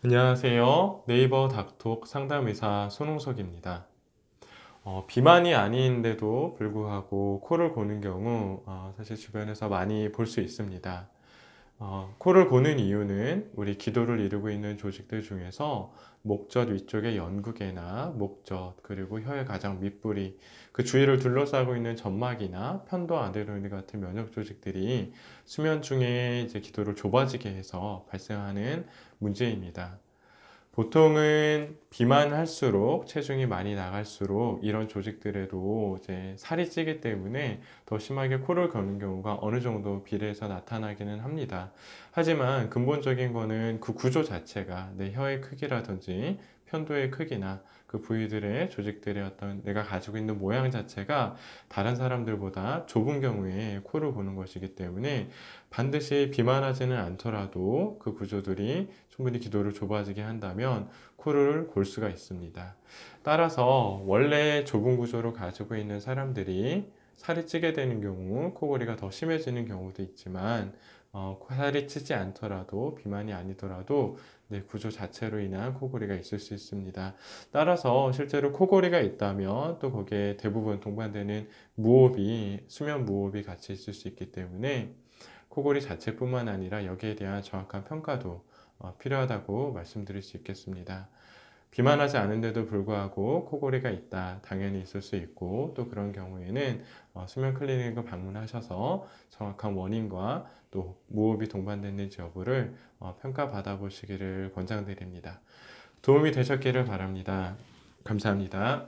안녕하세요. 네이버 닥톡 상담의사 손홍석입니다. 비만이 아닌데도 불구하고 코를 고는 경우 사실 주변에서 많이 볼 수 있습니다. 코를 고는 이유는 우리 기도를 이루고 있는 조직들 중에서 목젖 위쪽의 연구개나 목젖 그리고 혀의 가장 밑부리 그 주위를 둘러싸고 있는 점막이나 편도 아데노이드 같은 면역 조직들이 수면 중에 이제 기도를 좁아지게 해서 발생하는 문제입니다. 보통은 비만할수록 체중이 많이 나갈수록 이런 조직들에도 이제 살이 찌기 때문에 더 심하게 코를 거는 경우가 어느 정도 비례해서 나타나기는 합니다. 하지만 근본적인 거는 그 구조 자체가 내 혀의 크기라든지 편도의 크기나 그 부위들의 조직들의 어떤 내가 가지고 있는 모양 자체가 다른 사람들보다 좁은 경우에 코를 고는 것이기 때문에 반드시 비만하지는 않더라도 그 구조들이 충분히 기도를 좁아지게 한다면 코를 골 수가 있습니다. 따라서 원래 좁은 구조를 가지고 있는 사람들이 살이 찌게 되는 경우 코골이가 더 심해지는 경우도 있지만 살이 찌지 않더라도 비만이 아니더라도 네, 구조 자체로 인한 코골이가 있을 수 있습니다. 따라서 실제로 코골이가 있다면 또 거기에 대부분 동반되는 무호흡이 수면 무호흡이 같이 있을 수 있기 때문에 코골이 자체뿐만 아니라 여기에 대한 정확한 평가도 필요하다고 말씀드릴 수 있겠습니다. 비만하지 않은데도 불구하고 코골이가 있다. 당연히 있을 수 있고 또 그런 경우에는 수면 클리닉을 방문하셔서 정확한 원인과 또 무호흡이 동반됐는지 여부를 평가받아 보시기를 권장드립니다. 도움이 되셨기를 바랍니다. 감사합니다.